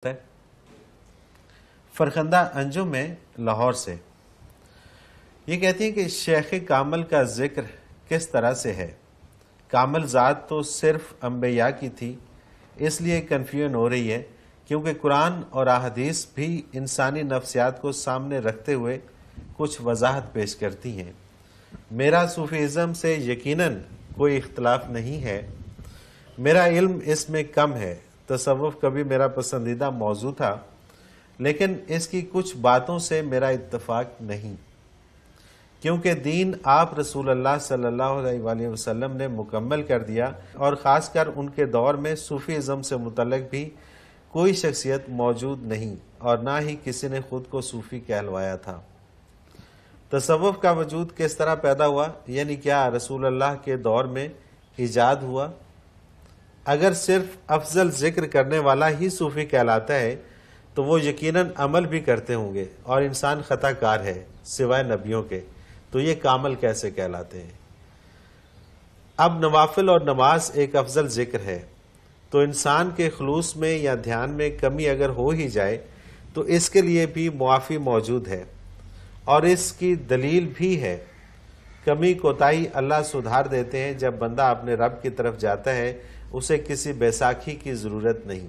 ہے فرخندہ انجم میں لاہور سے۔ یہ کہتی ہیں کہ شیخ کامل کا ذکر کس طرح سے ہے؟ کامل ذات تو صرف انبیاء کی تھی، اس لیے کنفیوژن ہو رہی ہے کیونکہ قرآن اور احادیث بھی انسانی نفسیات کو سامنے رکھتے ہوئے کچھ وضاحت پیش کرتی ہیں۔ میرا صوفیزم سے یقیناً کوئی اختلاف نہیں ہے، میرا علم اس میں کم ہے۔ تصوف کبھی میرا پسندیدہ موضوع تھا، لیکن اس کی کچھ باتوں سے میرا اتفاق نہیں، کیونکہ دین آپ رسول اللہ صلی اللہ علیہ وآلہ وسلم نے مکمل کر دیا، اور خاص کر ان کے دور میں صوفیزم سے متعلق بھی کوئی شخصیت موجود نہیں، اور نہ ہی کسی نے خود کو صوفی کہلوایا تھا۔ تصوف کا وجود کس طرح پیدا ہوا؟ یعنی کیا رسول اللہ کے دور میں ایجاد ہوا؟ اگر صرف افضل ذکر کرنے والا ہی صوفی کہلاتا ہے تو وہ یقیناً عمل بھی کرتے ہوں گے، اور انسان خطا کار ہے سوائے نبیوں کے، تو یہ کامل کیسے کہلاتے ہیں؟ اب نوافل اور نماز ایک افضل ذکر ہے، تو انسان کے خلوص میں یا دھیان میں کمی اگر ہو ہی جائے تو اس کے لیے بھی معافی موجود ہے، اور اس کی دلیل بھی ہے۔ کمی کوتاہی اللہ سدھار دیتے ہیں۔ جب بندہ اپنے رب کی طرف جاتا ہے اسے کسی بیساکھی کی ضرورت نہیں۔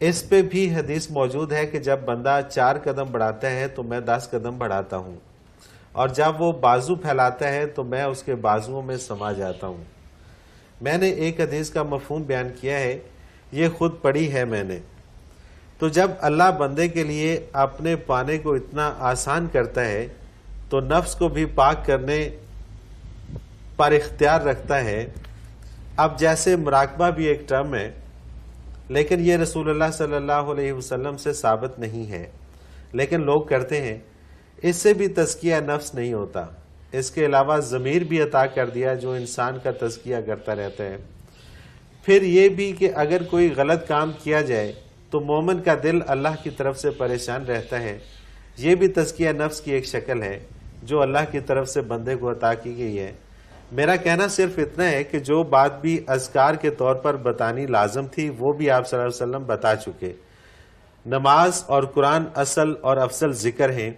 اس پہ بھی حدیث موجود ہے کہ جب بندہ 4 قدم بڑھاتا ہے تو میں 10 قدم بڑھاتا ہوں، اور جب وہ بازو پھیلاتا ہے تو میں اس کے بازوؤں میں سما جاتا ہوں۔ میں نے ایک حدیث کا مفہوم بیان کیا ہے، یہ خود پڑھی ہے میں نے۔ تو جب اللہ بندے کے لیے اپنے پانے کو اتنا آسان کرتا ہے تو نفس کو بھی پاک کرنے پر اختیار رکھتا ہے۔ اب جیسے مراقبہ بھی ایک ٹرم ہے، لیکن یہ رسول اللہ صلی اللہ علیہ وسلم سے ثابت نہیں ہے، لیکن لوگ کرتے ہیں۔ اس سے بھی تزکیہ نفس نہیں ہوتا۔ اس کے علاوہ ضمیر بھی عطا کر دیا جو انسان کا تزکیہ کرتا رہتا ہے۔ پھر یہ بھی کہ اگر کوئی غلط کام کیا جائے تو مومن کا دل اللہ کی طرف سے پریشان رہتا ہے۔ یہ بھی تزکیہ نفس کی ایک شکل ہے جو اللہ کی طرف سے بندے کو عطا کی گئی ہے۔ میرا کہنا صرف اتنا ہے کہ جو بات بھی اذکار کے طور پر بتانی لازم تھی وہ بھی آپ صلی اللہ علیہ وسلم بتا چکے۔ نماز اور قرآن اصل اور افضل ذکر ہیں،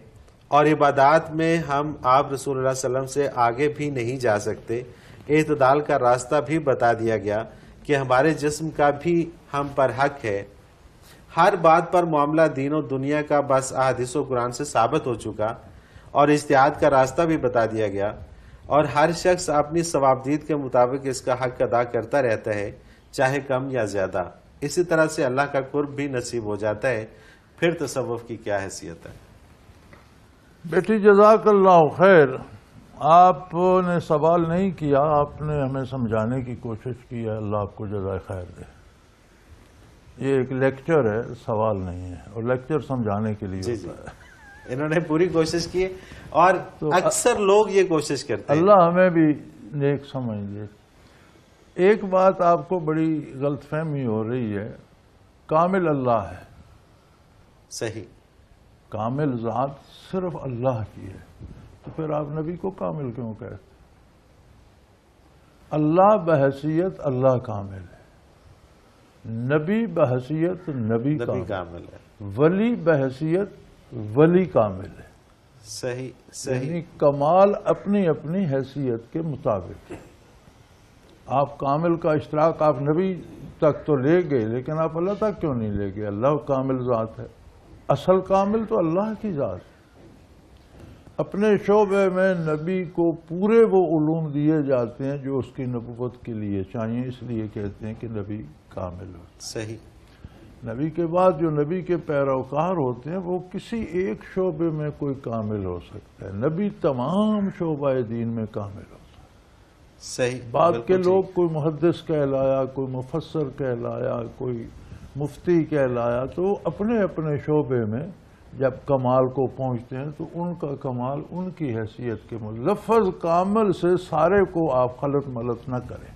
اور عبادات میں ہم آپ رسول اللہ صلی اللہ علیہ وسلم سے آگے بھی نہیں جا سکتے۔ اعتدال کا راستہ بھی بتا دیا گیا کہ ہمارے جسم کا بھی ہم پر حق ہے۔ ہر بات پر معاملہ دین و دنیا کا بس احادیث و قرآن سے ثابت ہو چکا، اور اجتہاد کا راستہ بھی بتا دیا گیا، اور ہر شخص اپنی ثوابدید کے مطابق اس کا حق ادا کرتا رہتا ہے، چاہے کم یا زیادہ۔ اسی طرح سے اللہ کا قرب بھی نصیب ہو جاتا ہے۔ پھر تصوف کی کیا حیثیت ہے؟ بیٹی جزاک اللہ خیر، آپ نے سوال نہیں کیا، آپ نے ہمیں سمجھانے کی کوشش کی ہے، اللہ آپ کو جزائے خیر دے۔ یہ ایک لیکچر ہے، سوال نہیں ہے، اور لیکچر سمجھانے کے لیے ہوتا ہے۔ انہوں نے پوری کوشش کی، اور اکثر لوگ یہ کوشش کرتے ہیں۔ اللہ ہمیں بھی نیک سمجھ دے۔ ایک بات آپ کو بڑی غلط فہمی ہو رہی ہے، کامل اللہ ہے۔ صحیح۔ کامل ذات صرف اللہ کی ہے، تو پھر آپ نبی کو کامل کیوں کہتے؟ اللہ بحیثیت اللہ کامل ہے، نبی بحیثیت نبی کامل ہے، ولی بحیثیت ولی کامل ہے۔ صحیح یعنی کمال اپنی اپنی حیثیت کے مطابق ہے۔ آپ کامل کا اشتراک آپ نبی تک تو لے گئے، لیکن آپ اللہ تک کیوں نہیں لے گئے؟ اللہ کامل ذات ہے، اصل کامل تو اللہ کی ذات ہے۔ اپنے شعبے میں نبی کو پورے وہ علوم دیے جاتے ہیں جو اس کی نبوت کے لیے چاہیے، اس لیے کہتے ہیں کہ نبی کامل ہو۔ صحیح۔ نبی کے بعد جو نبی کے پیروکار ہوتے ہیں وہ کسی ایک شعبے میں کوئی کامل ہو سکتا ہے، نبی تمام شعبہ دین میں کامل ہوتا ہے۔ صحیح۔ بعد کے لوگ کوئی محدث کہلایا، کوئی مفسر کہلایا، کوئی مفتی کہلایا، تو اپنے اپنے شعبے میں جب کمال کو پہنچتے ہیں تو ان کا کمال ان کی حیثیت کے لفظ کامل سے سارے کو آپ خلط ملط نہ کریں۔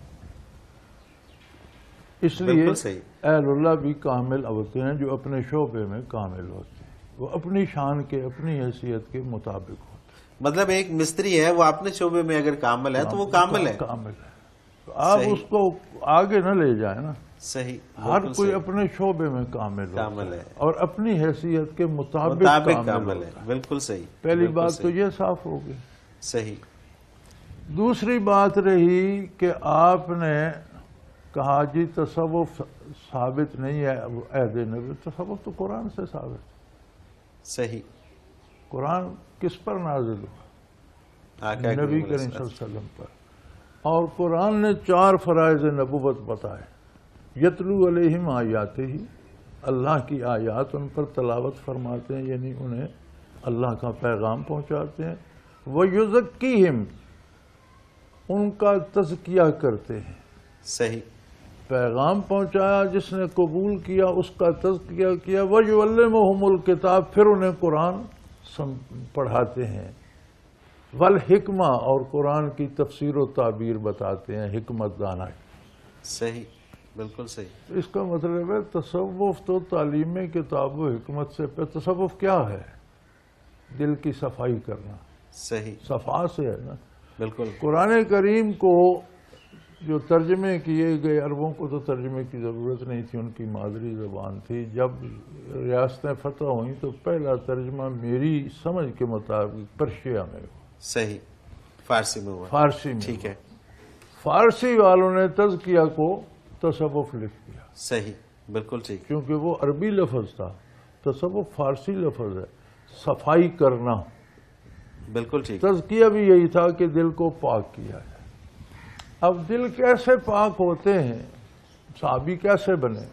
اس لیے اہل اللہ بھی کامل ہوتے ہیں جو اپنے شعبے میں کامل ہوتے ہیں، وہ اپنی شان کے اپنی حیثیت کے مطابق ہوتے ہیں۔ مطلب ایک مستری ہے، وہ اپنے شعبے میں اگر کامل ہے تو وہ کامل ہے۔ کامل ہے، تو آپ اس کو آگے نہ لے جائیں نا۔ صحیح، ہر کوئی اپنے شعبے میں کامل ہے اور اپنی حیثیت کے مطابق کامل ہے. بالکل صحیح. پہلی بات تو یہ صاف ہو گئی. صحیح. دوسری بات رہی کہ آپ نے کہا جی تصوف ثابت نہیں ہے عہد نبی. تصوف تو قرآن سے ثابت ہے. صحیح. قرآن کس پر نازل ہوا؟ نبی کریم صلی اللہ علیہ وسلم پر. اور قرآن نے 4 فرائض نبوت بتائے. یتلو علیہم آیاتہ ہی، اللہ کی آیات ان پر تلاوت فرماتے ہیں، یعنی انہیں اللہ کا پیغام پہنچاتے ہیں. وَيُزَكِّيهِمْ، ان کا تزکیہ کرتے ہیں. صحیح. پیغام پہنچایا، جس نے قبول کیا اس کا تزکیہ کیا. وَيُعَلِّمُهُمُ الْكِتَابَ، پھر انہیں قرآن پڑھاتے ہیں. والحکمہ، اور قرآن کی تفسیر و تعبیر بتاتے ہیں، حکمت دانائی. صحیح، بالکل صحیح. اس کا مطلب ہے تصوف تو تعلیم کتاب و حکمت سے پہ. تصوف کیا ہے؟ دل کی صفائی کرنا. صحیح. صفا سے ہے نا. بالکل. قرآن کریم کو جو ترجمے کیے گئے، عربوں کو تو ترجمے کی ضرورت نہیں تھی، ان کی مادری زبان تھی. جب ریاستیں فتح ہوئیں تو پہلا ترجمہ میری سمجھ کے مطابق پرشیا میں ہوا. صحیح. فارسی میں ہوا. فارسی میں. ٹھیک ہے. فارسی والوں نے تزکیہ کو تصوف لکھ دیا. صحیح، بالکل ٹھیک. کیونکہ وہ عربی لفظ تھا، تصوف فارسی لفظ ہے. صفائی کرنا. بالکل ٹھیک. تزکیہ بھی یہی تھا کہ دل کو پاک کیا جائے. اب دل کیسے پاک ہوتے ہیں؟ صحابی کیسے بنے؟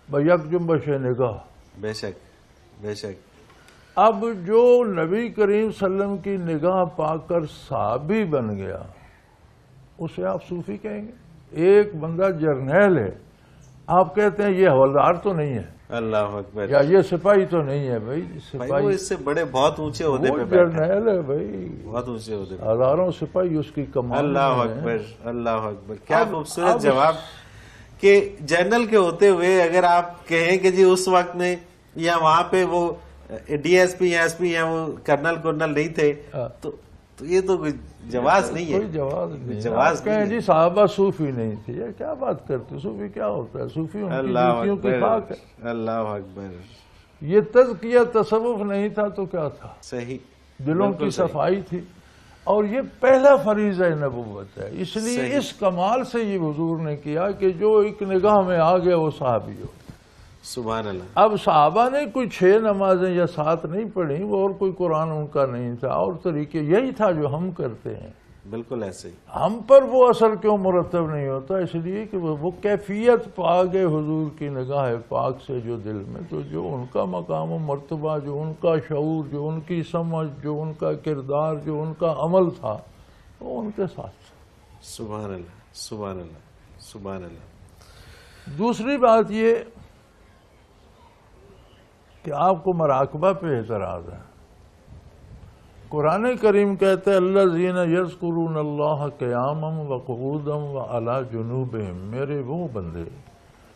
بیک جنبش نگاہ. بے شک، بے شک. اب جو نبی کریم صلی اللہ علیہ وسلم کی نگاہ پا کر صحابی بن گیا، اسے آپ صوفی کہیں گے؟ ایک بندہ جرنیل ہے، آپ کہتے ہیں یہ حوالدار تو نہیں ہے، اللہ اکبر، یا یہ سپاہی تو نہیں ہے. بھائی سپاہی اس سے بڑے بہت اونچے عہدے پہ جرنیل ہے بھائی، بہت اونچے عہدے پہ. ہزاروں سپاہی اس کی کمان. اللہ اکبر، اللہ اکبر. کیا خوبصورت جواب کہ جنرل کے ہوتے ہوئے اگر آپ کہیں کہ جی اس وقت میں یا وہاں پہ وہ ڈی ایس پی یا ایس پی یا وہ کرنل نہیں تھے تو یہ تو کوئی جواز نہیں ہے. کوئی جواز نہیں. جواز کہیں جی صحابہ صوفی نہیں تھے، یہ کیا بات کرتے؟ صوفی کیا ہوتا ہے؟ صوفی ان کی جوتیوں کی خاک ہے. اللہ اکبر. یہ تزکیہ تصوف نہیں تھا تو کیا تھا؟ صحیح. دلوں کی صفائی تھی. اور یہ پہلا فریضہ نبوت ہے. اس لیے اس کمال سے یہ حضور نے کیا کہ جو ایک نگاہ میں آ گیا وہ صحابی ہو. سبحان اللہ. اب صحابہ نے کوئی 6 نمازیں یا 7 نہیں پڑھی، وہ اور کوئی قرآن ان کا نہیں تھا، اور طریقے یہی تھا جو ہم کرتے ہیں. بالکل ایسے ہی. ہم پر وہ اثر کیوں مرتب نہیں ہوتا؟ اس لیے کہ وہ کیفیت پا گئے حضور کی نگاہ پاک سے جو دل میں، تو جو ان کا مقام و مرتبہ، جو ان کا شعور، جو ان کی سمجھ، جو ان کا کردار، جو ان کا عمل تھا، وہ ان کے ساتھ. سبحان اللہ، سبحان اللہ، سبحان اللہ. دوسری بات یہ کہ آپ کو مراقبہ پہ اعتراض ہے. قرآن کریم کہتے ہیں الذین یذکرون اللہ قیاما وقعودا وعلی جنوبہم، میرے وہ بندے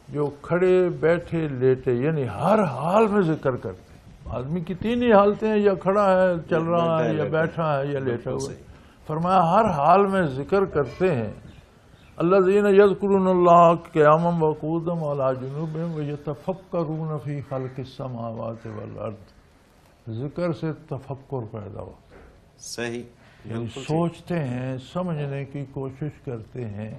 جو کھڑے بیٹھے لیٹے یعنی ہر حال میں ذکر کرتے ہیں. آدمی کی 3 ہی حالتیں ہیں، یا کھڑا ہے چل رہا ہے، یا بیٹھا ہے، یا لیٹا ہوا ہے. فرمایا ہر حال میں ذکر کرتے ہیں. الذین یذکرون اللہ قیاما وقعودا وعلی جنوبہم ویتفکرون فی خلق السماوات والارض. ذکر سے تفکر پیدا ہو. صحیح. یعنی سوچتے ہیں، سمجھنے کی کوشش کرتے ہیں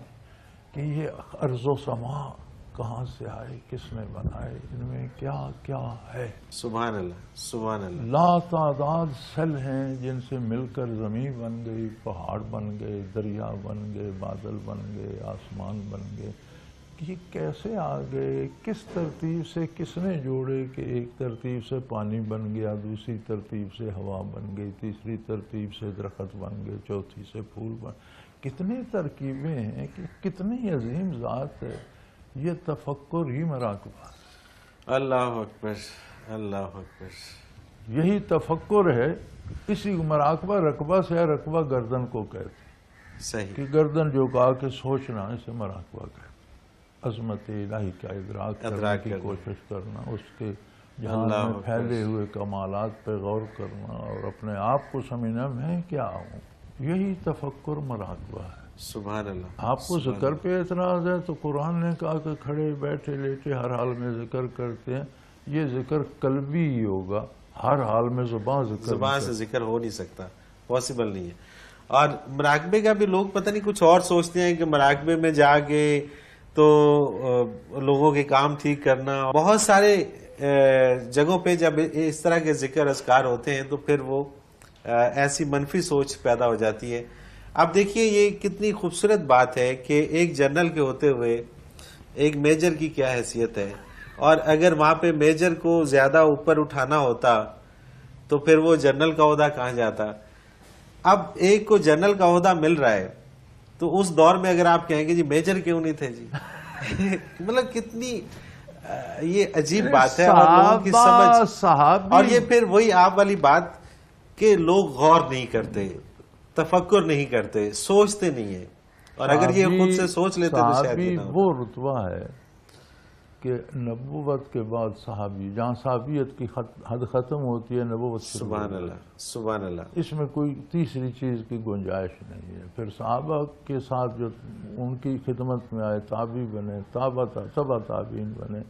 کہ یہ ارض و سما کہاں سے آئے، کس نے بنائے، ان میں کیا کیا ہے. سبحان اللہ، سبحان اللہ. لا تعداد سیل ہیں جن سے مل کر زمین بن گئی، پہاڑ بن گئے، دریا بن گئے، بادل بن گئے، آسمان بن گئے. یہ کیسے آ گئے، کس ترتیب سے کس نے جوڑے کہ ایک ترتیب سے پانی بن گیا، دوسری ترتیب سے ہوا بن گئی، تیسری ترتیب سے درخت بن گئے، چوتھی سے پھول بن. کتنی ترکیبیں ہیں کہ کتنی عظیم ذات ہے. یہ تفکر ہی مراقبہ. اللہ اکبر، اللہ اکبر. یہی تفکر ہے. اسی مراقبہ رقبہ سے ہے، رقبہ گردن کو کہتے. صحیح. کہ گردن جو کہا کہ سوچنا، اسے مراقبہ کہتے. عظمت الہی کا ادراک کرنے کی کوشش کرنا، اس کے جہان میں پھیلے ہوئے کمالات پہ غور کرنا، اور اپنے آپ کو سمجھنا میں کیا ہوں. یہی تفکر مراقبہ ہے. سبحان اللہ. آپ کو ذکر پہ اعتراض ہے تو قرآن نے کہا کہ کھڑے بیٹھے لیٹے ہر حال میں ذکر کرتے ہیں. یہ ذکر قلبی ہی ہوگا، ہر حال میں زبان سے ذکر ہو نہیں سکتا، پاسبل نہیں ہے. اور مراقبے کا بھی لوگ پتہ نہیں کچھ اور سوچتے ہیں کہ مراقبے میں جا کے تو لوگوں کے کام ٹھیک کرنا. بہت سارے جگہوں پہ جب اس طرح کے ذکر اذکار ہوتے ہیں تو پھر وہ ایسی منفی سوچ پیدا ہو جاتی ہے. اب دیکھیے یہ کتنی خوبصورت بات ہے کہ ایک جنرل کے ہوتے ہوئے ایک میجر کی کیا حیثیت ہے، اور اگر وہاں پہ میجر کو زیادہ اوپر اٹھانا ہوتا تو پھر وہ جنرل کا عہدہ کہاں جاتا. اب ایک کو جنرل کا عہدہ مل رہا ہے تو اس دور میں اگر آپ کہیں گے جی میجر کیوں نہیں تھے جی مطلب کتنی یہ عجیب بات ہے. اور لوگوں کی سمجھ، اور یہ پھر وہی آپ والی بات کہ لوگ غور نہیں کرتے، تفکر نہیں کرتے، سوچتے نہیں ہیں. اور اگر یہ خود سے سوچ لیتے تو شاید یہ نہ ہوتا. وہ رتبہ ہے کہ نبوت کے بعد صحابی، جہاں صحابیت کی حد ختم ہوتی ہے نبوت. سبحان اللہ، سبحان اللہ. اس میں کوئی تیسری چیز کی گنجائش نہیں ہے. پھر صحابہ کے ساتھ جو ان کی خدمت میں آئے، تابعی بنے، تبع تابعین بنے.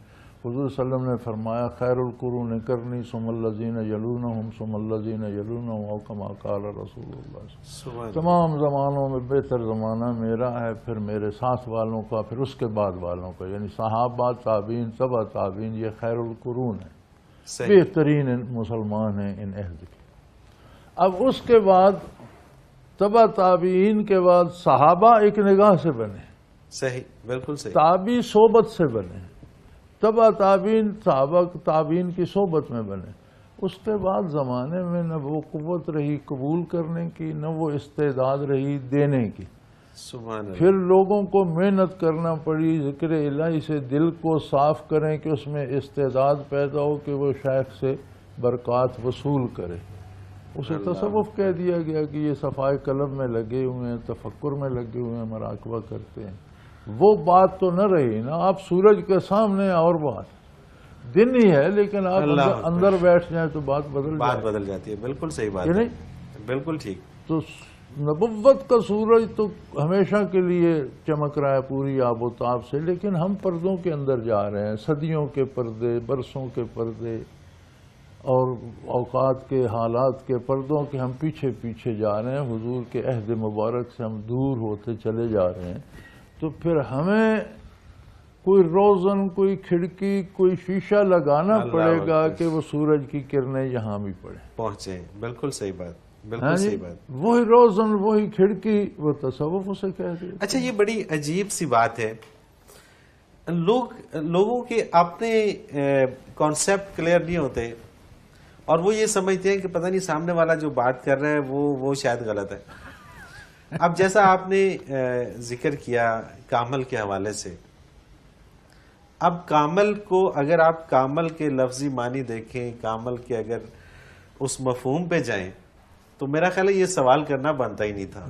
حضور صلی اللہ علیہ وسلم نے فرمایا خیر القرون کرنی ثم الذین یلونہم ثم الذین یلونہم او کما قال رسول اللہ. تمام زمانوں میں بہتر زمانہ میرا ہے، پھر میرے ساتھ والوں کا، پھر اس کے بعد والوں کا. یعنی صحابہ، تابعین، تبع تابعین، یہ خیر القرون ہے، بہترین مسلمان ہیں ان عہد کے. اب اس کے بعد تبع تابعین کے بعد صحابہ ایک نگاہ سے بنے، صحیح، بالکل صحیح. تابعی صحبت سے بنے، تبع تابعین صحابہ تابعین کی صحبت میں بنے. اس کے بعد زمانے میں نہ وہ قوت رہی قبول کرنے کی، نہ وہ استعداد رہی دینے کی. سبحان اللہ. پھر لوگوں کو محنت کرنا پڑی ذکر الہی سے دل کو صاف کریں کہ اس میں استعداد پیدا ہو کہ وہ شیخ سے برکات وصول کرے. اسے تصوف کہہ دیا گیا کہ یہ صفائی قلب میں لگے ہوئے ہیں، تفکر میں لگے ہوئے ہیں، مراقبہ کرتے ہیں. وہ بات تو نہ رہی نا. آپ سورج کے سامنے اور بات دن ہی ہے، لیکن آپ اندر بیٹھ جائیں تو بات بدل جاتی ہے. بالکل صحیح بات ہے، بالکل ٹھیک. تو نبوت کا سورج تو ہمیشہ کے لیے چمک رہا ہے پوری آب و تاب سے، لیکن ہم پردوں کے اندر جا رہے ہیں، صدیوں کے پردے، برسوں کے پردے اور اوقات کے حالات کے پردوں کے ہم پیچھے پیچھے جا رہے ہیں. حضور کے عہد مبارک سے ہم دور ہوتے چلے جا رہے ہیں. تو پھر ہمیں کوئی روزن، کوئی کھڑکی، کوئی شیشہ لگانا پڑے گا کہ وہ سورج کی کرنیں یہاں بھی پہنچیں. بالکل صحیح بات، بالکل صحیح بات. وہی روزن، وہی کھڑکی، وہ تصوف اسے کہتے ہیں. اچھا، یہ بڑی عجیب سی بات ہے. لوگوں کے اپنے کانسیپٹ کلیئر نہیں ہوتے اور وہ یہ سمجھتے ہیں کہ پتہ نہیں سامنے والا جو بات کر رہا ہے وہ شاید غلط ہے. اب جیسا آپ نے ذکر کیا کامل کے حوالے سے، اب کامل کو اگر آپ کامل کے لفظی معنی دیکھیں، کامل کے اگر اس مفہوم پہ جائیں تو میرا خیال ہے یہ سوال کرنا بنتا ہی نہیں تھا.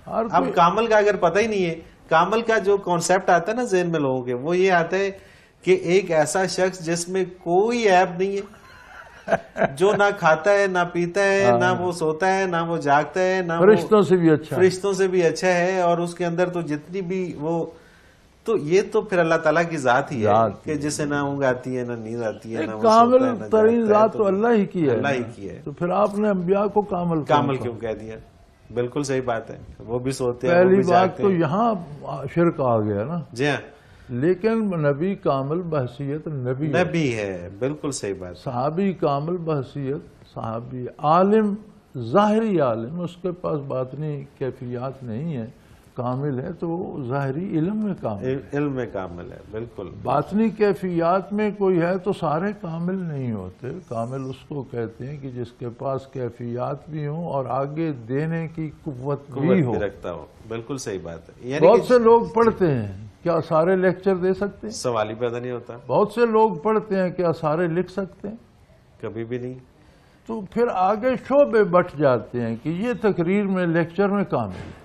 اب کامل کا اگر پتہ ہی نہیں ہے، کامل کا جو کانسیپٹ آتا ہے نا ذہن میں لوگوں کے، وہ یہ آتا ہے کہ ایک ایسا شخص جس میں کوئی عیب نہیں ہے، جو نہ کھاتا ہے، نہ پیتا ہے، نہ وہ سوتا ہے، نہ وہ جاگتا ہے، نہ فرشتوں سے بھی اچھا ہے، اور اس کے اندر تو جتنی بھی وہ، تو یہ تو پھر اللہ تعالیٰ کی ذات ہی ہے کہ جسے نہ اونگ آتی ہے، نہ نیند آتی ہے، نہ وہ کامل ترین ذات تو اللہ ہی کی ہے. اللہ ہی کی ہے. تو پھر آپ نے انبیاء کو کامل کیوں کہہ دیا؟ بالکل صحیح بات ہے. وہ بھی سوتے ہیں. پہلی بات تو یہاں شرک آ گیا نا. جی ہاں. لیکن نبی کامل بحثیت نبی ہے. بالکل صحیح بات. صحابی کامل بحثیت صحابی. عالم، ظاہری عالم، اس کے پاس باطنی کیفیات نہیں ہے، کامل ہے تو ظاہری علم میں کامل ہے. بالکل. باطنی کیفیات میں کوئی ہے تو سارے کامل نہیں ہوتے. کامل اس کو کہتے ہیں کہ جس کے پاس کیفیات بھی ہوں اور آگے دینے کی قوت بھی رکھتا ہو. بالکل صحیح بات ہے. بہت سے لوگ پڑھتے ہیں، کیا سارے لیکچر دے سکتے ہیں؟ سوال ہی پیدا نہیں ہوتا. بہت سے لوگ پڑھتے ہیں، کیا سارے لکھ سکتے ہیں؟ کبھی بھی نہیں. تو پھر آگے شعبے بٹ جاتے ہیں کہ یہ تقریر میں، لیکچر میں کامل ہے،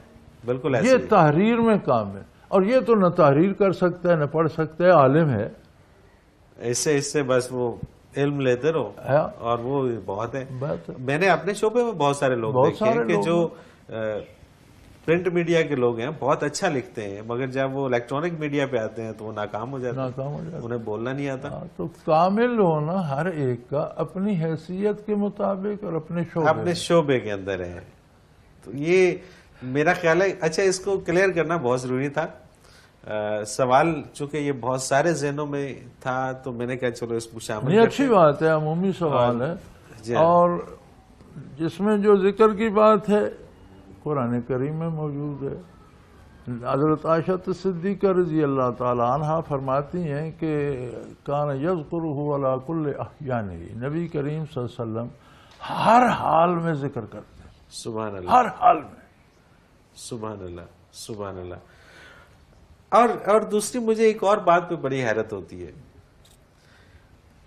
بالکل یہ تحریر میں کامل، اور یہ تو نہ تحریر کر سکتا ہے نہ پڑھ سکتا ہے، عالم ہے. اس سے بس وہ علم لیتے رہو اور وہ بہت ہے. میں نے اپنے شعبے میں بہت سارے لوگ دیکھے ہیں کہ جو پرنٹ میڈیا کے لوگ ہیں بہت اچھا لکھتے ہیں، مگر جب وہ الیکٹرانک میڈیا پہ آتے ہیں تو وہ ناکام ہو جاتے ہیں، ناکام ہو جاتا انہیں بولنا نہیں آتا۔ تو کامل ہونا ہر ایک کا اپنی حیثیت کے مطابق اور اپنے اپنے شعبے کے اندر ہے۔ تو یہ میرا خیال ہے، اچھا اس کو کلیئر کرنا بہت ضروری تھا۔ سوال چونکہ یہ بہت سارے ذہنوں میں تھا تو میں نے کہا چلو اس کو شامل نہیں، اچھی بات ہے، عمومی سوال ہے، اور جس میں جو ذکر کی بات ہے قرآن کریم میں موجود ہے۔ حضرت عائشہ صدیقہ رضی اللہ تعالی عنہ فرماتی ہیں کہ کان یذکرہ علی کل احیانہ، نبی کریم صلی اللہ علیہ وسلم ہر حال میں ذکر کرتے ہیں، سبحان اللہ، ہر حال میں، سبحان اللہ، سبحان اللہ۔ اور دوسری مجھے ایک اور بات پہ بڑی حیرت ہوتی ہے،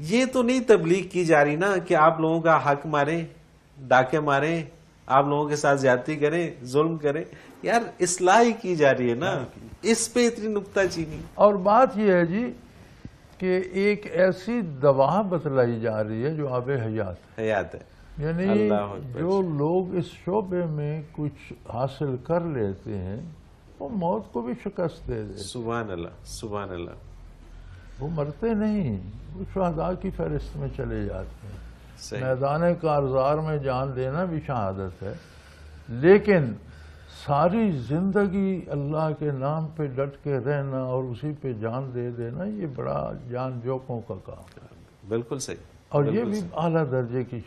یہ تو نہیں تبلیغ کی جا رہی نا کہ آپ لوگوں کا حق ماریں، ڈاکے ماریں، آپ لوگوں کے ساتھ زیادتی کریں، ظلم کریں، یار اصلاح ہی کی جا رہی ہے نا، اس پہ اتنی نکتہ چینی۔ اور بات یہ ہے جی کہ ایک ایسی دوا بتلائی جا رہی ہے جو آب حیات ہے، یعنی جو لوگ اس شعبے میں کچھ حاصل کر لیتے ہیں وہ موت کو بھی شکست دے دے، سبحان اللہ، سبحان اللہ، وہ مرتے نہیں، وہ شہداء کی فہرست میں چلے جاتے ہیں۔ صحیح، میدان کارزار میں جان دینا بھی شہادت ہے، لیکن ساری زندگی اللہ کے نام پہ ڈٹ کے رہنا اور اسی پہ جان دے دینا، یہ بڑا جان جوکوں کا کام ہے، بالکل صحیح، اور یہ بھی اعلیٰ درجے کی